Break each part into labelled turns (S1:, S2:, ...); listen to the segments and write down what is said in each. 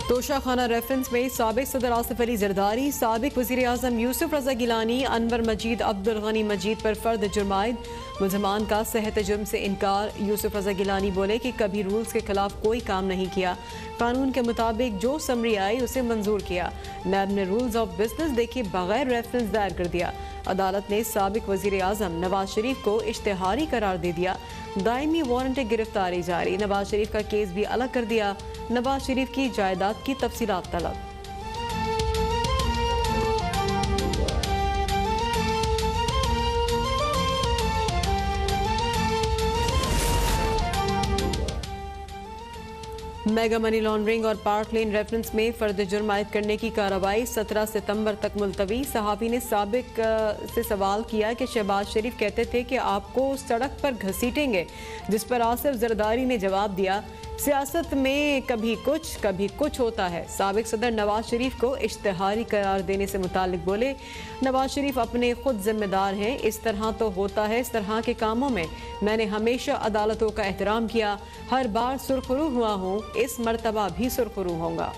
S1: Toshakhana reference में साबिक सदर आसिफ अली जरदारी, साबिक वज़ीर आज़म यूसुफ रजा गिलानी, अनवर मजीद, अब्दुल गनी मजीद पर फर्द जुर्मायद। मुलजमान का सेहत जुर्म से इनकार। यूसुफ रजा गिलानी बोले कि कभी रूल्स के खिलाफ कोई काम नहीं किया, कानून के मुताबिक जो समरी आई उसे मंजूर किया। नैब ने रूल्स ऑफ बिजनेस देखे बगैर रेफरेंस दायर कर दिया। अदालत ने साबिक वज़ीर आज़म नवाज शरीफ को इश्तिहारी करार दे दिया। दायमी वारंट गिरफ्तारी जारी। नवाज शरीफ का केस भी अलग कर दिया। नवाज शरीफ की जायदाद की तफसीलात तलब। मेगा मनी लॉन्ड्रिंग और पार्क लेन रेफरेंस में फर्द जुर्म आयद करने की कार्रवाई 17 सितंबर तक मुलतवी। सहाफ़ी ने साबिक से सवाल किया कि शहबाज शरीफ कहते थे कि आपको सड़क पर घसीटेंगे, जिस पर आसिफ जरदारी ने जवाब दिया, सियासत में कभी कुछ होता है। साबिक सदर नवाज शरीफ को इश्तिहारी करार देने से मुतालिक बोले, नवाज शरीफ अपने खुद जिम्मेदार हैं, इस तरह तो होता है। इस तरह के कामों में मैंने हमेशा अदालतों का एहतराम किया, हर बार सुरखरू हुआ हूँ, इस मर्तबा भी सुरखरू होगा।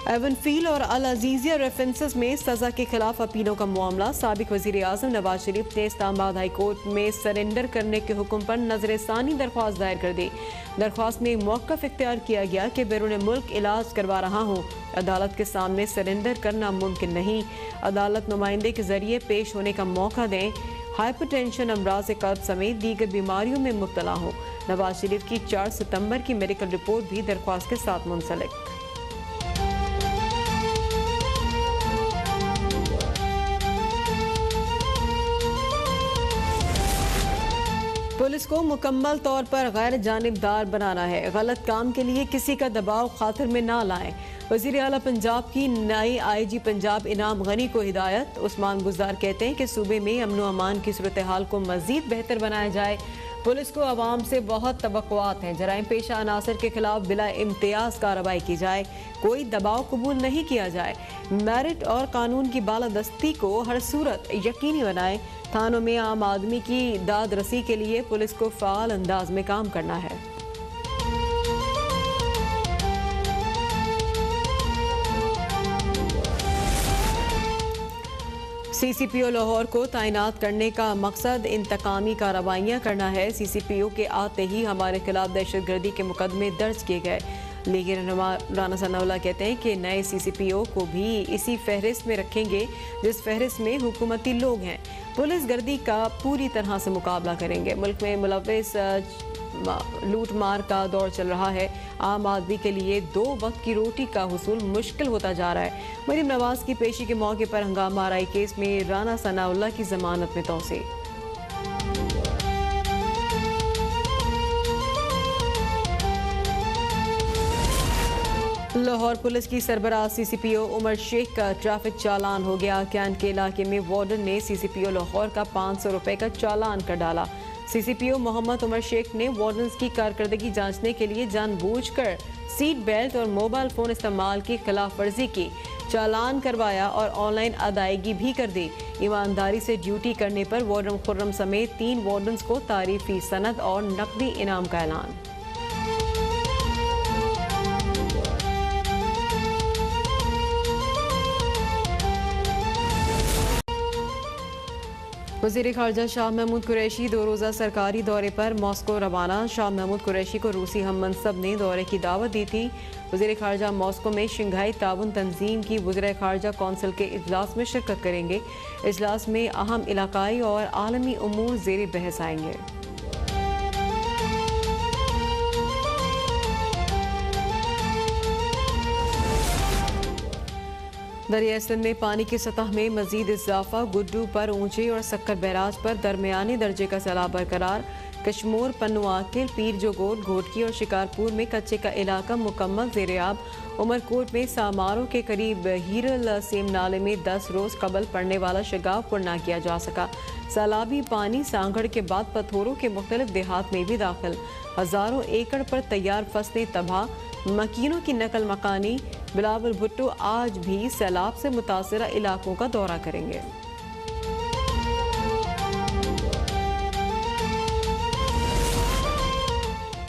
S1: एवन फील और अल अजीजिया रेफरेंसेस में सजा के खिलाफ अपीलों का मामला। साबिक वज़ीर आज़म नवाज शरीफ ने इस्लामाबाद हाई कोर्ट में सरेंडर करने के हुक्म पर नजरसानी दरख्वास्त दायर कर दी। दरख्वास्त में मौक़िफ़ इख्तियार किया गया कि बैरून मुल्क इलाज करवा रहा हूँ, अदालत के सामने सरेंडर करना मुमकिन नहीं। अदालत नुमाइंदे के जरिए पेश होने का मौका दें। हाइपरटेंशन, अमराज कल्ब समेत दीगर बीमारियों में मुब्तला हो। नवाज शरीफ की 4 सितंबर की मेडिकल रिपोर्ट भी दरख्वास्त के साथ मुंसलिक। पुलिस को मुकम्मल तौर पर गैर जानिबदार बनाना है। गलत काम के लिए किसी का दबाव खातिर में ना लाएं। वज़ीर आला पंजाब की नई IG पंजाब इनाम गनी को हिदायत। उस्मान गुजार कहते हैं कि सूबे में अमन व अमान की सूरत हाल को मज़ीद बेहतर बनाया जाए। पुलिस को आवाम से बहुत तवक्कुआत हैं। जराइम पेशा अनासर के खिलाफ बिला इम्तियाज़ कार्रवाई की जाए, कोई दबाव कबूल नहीं किया जाए। मेरिट और कानून की बालादस्ती को हर सूरत यकीनी बनाएं। थानों में आम आदमी की दाद रसी के लिए पुलिस को फ़ाल अंदाज में काम करना है। CCPO लाहौर को तैनात करने का मकसद इंतकामी कार्रवाइयाँ करना है। CCPO के आते ही हमारे खिलाफ दहशतगर्दी के मुकदमे दर्ज किए गए। लेकिन राना सनाउल्लाह कहते हैं कि नए CCPO को भी इसी फहरिस्त में रखेंगे जिस फहरिस्त में हुकूमती लोग हैं। पुलिस गर्दी का पूरी तरह से मुकाबला करेंगे। मुल्क में मुलव्वस लूट मार का दौर चल रहा है। आम आदमी के लिए 2 वक्त की रोटी का हुसूल मुश्किल होता जा रहा है। मरीम नवाज की पेशी के मौके पर हंगामा आराई केस में राना सनाउल्लाह की जमानत में तौसीह। लाहौर पुलिस की सरबराह CCPO उमर शेख का ट्रैफिक चालान हो गया। कैंट के इलाके में वार्डन ने CCPO लाहौर का 500 रुपए का चालान कर डाला। CCPO मोहम्मद उमर शेख ने वार्डन्स की कारकर्दगी जांचने के लिए जानबूझकर सीट बेल्ट और मोबाइल फ़ोन इस्तेमाल की खिलाफ वर्जी की, चालान करवाया और ऑनलाइन अदायगी भी कर दी। ईमानदारी से ड्यूटी करने पर वार्डन खुर्रम समेत 3 वार्डन्स को तारीफी सनद और नकदी इनाम का ऐलान। वज़ीर ख़ारजा शाह महमूद कुरैशी 2 रोज़ा सरकारी दौरे पर मॉस्को रवाना। शाह महमूद कुरैशी को रूसी हम मनसब ने दौरे की दावत दी थी। वज़ीर ख़ारजा मॉस्को में शंघाई ताउन तंजीम की वज़ीर ख़ारजा कौंसिल के इजलास में शिरकत करेंगे। इजलास में अहम इलाकाई और आलमी उमूर ज़ेर बहस आएंगे। दरिया सिंध में पानी की सतह में मजीद इजाफा। गुड्डू पर ऊंचे और सक्कर बैराज पर दरमियानी दर्जे का सैलाब बरकरार। कश्मोर, पन्नुआकिल, पीर जोगोट, घोटकी और शिकारपुर में कच्चे का इलाका मुकम्मल ज़ेर-ए-आब। उमरकोट में सामारों के करीब हीरल सेम नाले में 10 रोज़ कबल पड़ने वाला शगाव पुर न किया जा सका। सैलाबी पानी सांगड़ के बाद पथोरों के मुख्तलिफ देहात में भी दाखिल। हज़ारों एकड़ पर तैयार फसलें तबाह। मकीनों की नकल मकानी। बिलावल भुट्टो आज भी सैलाब से मुतासरा इलाकों का दौरा करेंगे।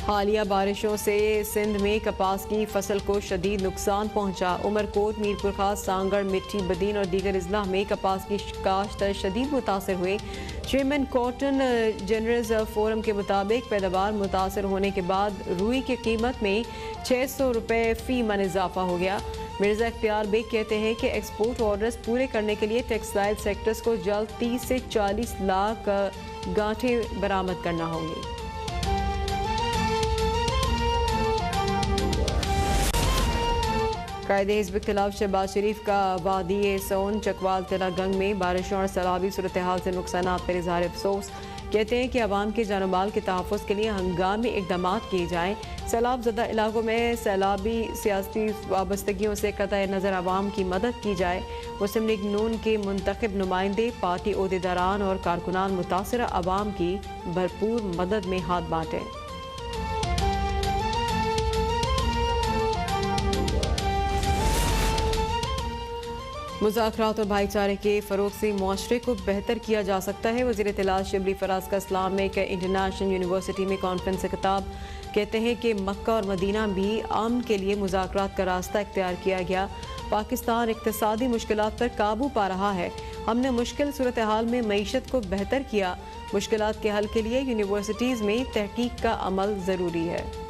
S1: हालिया बारिशों से सिंध में कपास की फसल को शदीद नुकसान पहुंचा। उमरकोट, मीरपुर खास, सांगड़, मिट्टी, बदीन और दीगर अजला में कपास की काश्त शदीद मुतासर हुए। चेयरमैन कॉटन जनरल्स फोरम के मुताबिक पैदावार मुतासर होने के बाद रुई की कीमत में 600 रुपये फी मन इजाफा हो गया। मिर्जा इख्तियार बेग कहते हैं कि एक्सपोर्ट ऑर्डर्स पूरे करने के लिए टेक्सटाइल सेक्टर्स को जल्द 30 से 40 लाख गांठें बरामद करना होंगी। कायदे हिज़्ब इख्तिलाफ शहबाज शरीफ का वादी सोन, चकवाल, तिला गंग में बारिशों और सैलाबी सूरत हाल से नुकसान पर इज़हार अफसोस। कहते हैं कि अवाम के जान माल के तहफ़्फ़ुज़ के लिए हंगामी इक़दाम किए जाएँ। सैलाब ज़दा इलाकों में सैलाबी सियासी वाबस्तगियों से कतई नज़र अवाम की मदद की जाए। मुस्लिम लीग नून के मुंतखब नुमाइंदे, पार्टी ओहदेदारान और कारकुनान मुतासरा अवाम की भरपूर मदद में हाथ बांटें। मुज़ाकरात और भाईचारे के फ़रोग़ से मुआशरे को बेहतर किया जा सकता है। वज़ीर इत्तलात शिबली फराज का इस्लामिक इंटरनेशनल यूनिवर्सिटी में कॉन्फ्रेंस से खिताब। कहते हैं कि मक्का और मदीना भी अमन के लिए मुज़ाकरात का रास्ता इख्तियार किया गया। पाकिस्तान इक़्तिसादी मुश्किलात पर काबू पा रहा है। हमने मुश्किल सूरत हाल में मईशत को बेहतर किया। मुश्किलात के हल के लिए यूनिवर्सिटीज़ में तहकीक का अमल ज़रूरी है।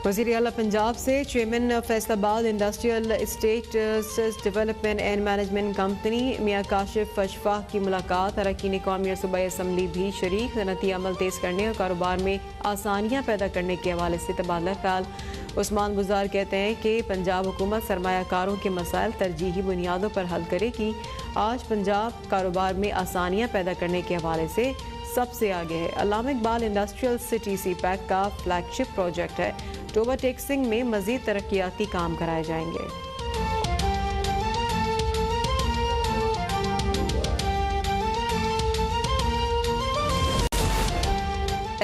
S1: वज़ीर आला पंजाब से chairman Faisalabad industrial estate development and management company Mian Kashif Ashfaq की मुलाकात। अरकान कौमी और सूबाई असम्बली भी शरीक। सनती अमल तेज़ करने और कारोबार में आसानियाँ पैदा करने के हवाले से तबादला ख्याल। उस्मान गुजार कहते हैं कि पंजाब हुकूमत सरमायाकारों के मसाइल तरजीही बुनियादों पर हल करेगी। आज पंजाब कारोबार में आसानियाँ पैदा करने के हवाले से सबसे आगे है। अल्लामा इकबाल इंडस्ट्रियल सिटी CPEC का फ्लैगशिप प्रोजेक्ट है। टोबा टेक्सिंग में मजीद तरक्याती काम कराए जाएंगे।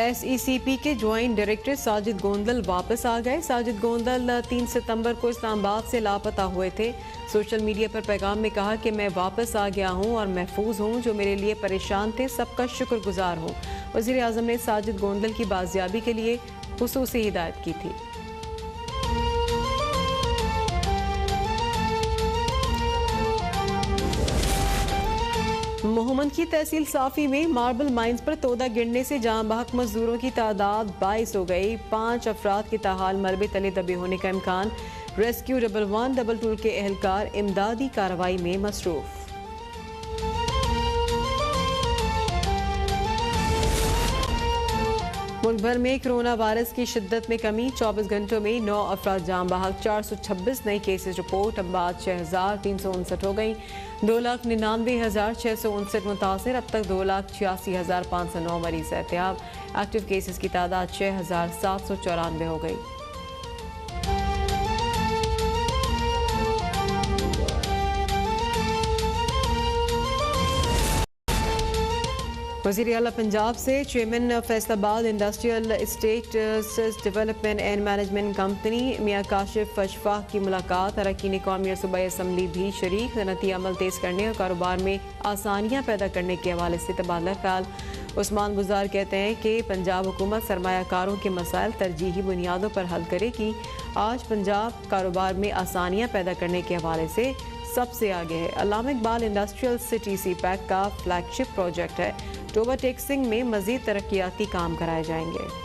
S1: SECP के ज्वाइंट डायरेक्टर साजिद गोंदल वापस आ गए। साजिद गोंदल 3 सितंबर को इस्लामाबाद से लापता हुए थे। सोशल मीडिया पर पैगाम में कहा कि मैं वापस आ गया हूं और महफूज हूं। जो मेरे लिए परेशान थे सबका शुक्रगुजार हूं। वज़ीर आज़म ने साजिद गोंदल की बाजियाबी के लिए खुसूसी हिदायत की थी। मोहम्मद की तहसील साफी में मार्बल माइंस पर तोदा गिरने से जान बहक मजदूरों की तादाद 22 हो गई। 5 अफराद की ताहाल मलबे तले दबे होने का इम्कान। रेस्क्यू 112 के एहलकार इमदादी कार्रवाई में मसरूफ। मुल्क भर में कोरोना वायरस की शिद्दत में कमी। 24 घंटों में 9 अफराद जान बहक। 426 नए केसेज रिपोर्ट। अब बात 6359 हो गई। 2,99,659 मुतासर। अब तक 2,86,509 मरीज एहतियाब। एक्टिव केसेस की तादाद 6,794 हो गई। वज़ीर आला पंजाब से chairman Faisalabad industrial estate development and management company Mian Kashif Ashfaq की मुलाकात। अरकान कौमी और सूबाई असम्बली भी शरीक। सनती अमल तेज़ करने और कारोबार में आसानियाँ पैदा करने के हवाले से तबादला ख्याल। उस्मान गुजार कहते हैं कि पंजाब हुकूमत सरमायाकारों के मसाइल तरजीही बुनियादों पर हल करेगी। आज पंजाब कारोबार में आसानियाँ पैदा करने के हवाले से सबसे आगे है। अल्लामा इकबाल इंडस्ट्रियल सिटी CPEC का फ्लैगशिप प्रोजेक्ट है। टोबा टेक्सिंग में मजीद तरक्याती काम कराए जाएंगे।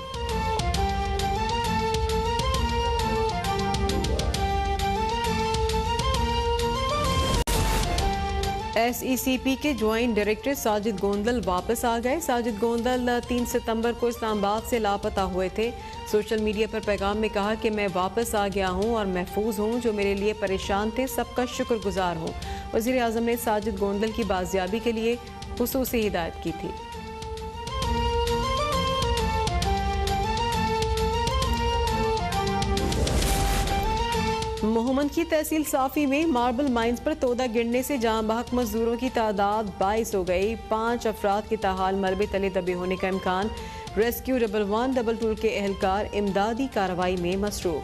S1: SECP के ज्वाइंट डायरेक्टर साजिद गोंदल वापस आ गए। साजिद गोंदल 3 सितंबर को इस्लामाबाद से लापता हुए थे। सोशल मीडिया पर पैगाम में कहा कि मैं वापस आ गया हूं और महफूज हूं। जो मेरे लिए परेशान थे सबका शुक्रगुजार हूं। वज़ीर आज़म ने साजिद गोंदल की बाजियाबी के लिए खुसूसी हिदायत की थी। मोहम्मद की तहसील साफी में मार्बल माइंस पर तोदा गिरने से जान बहक मजदूरों की तादाद 22 हो गई। 5 अफराद की ताहाल मलबे तले दबे होने का इम्कान। रेस्क्यू 112 के एहलकार इमदादी कार्रवाई में मसरूफ।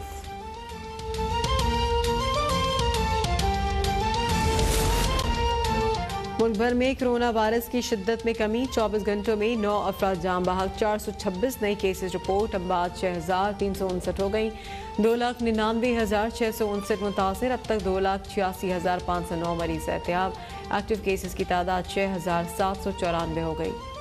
S1: मुल्क भर में कोरोना वायरस की शिद्दत में कमी, 24 घंटों में 9 अफराद जाम बहक, 426 नई केसेज रिपोर्ट, अम्बाद 6,359 हो गई, 2,99,659 मुतासर, अब तक 2,86,509 मरीज एहतियाब, एक्टिव केसेस की तादाद 6,794 हो गई।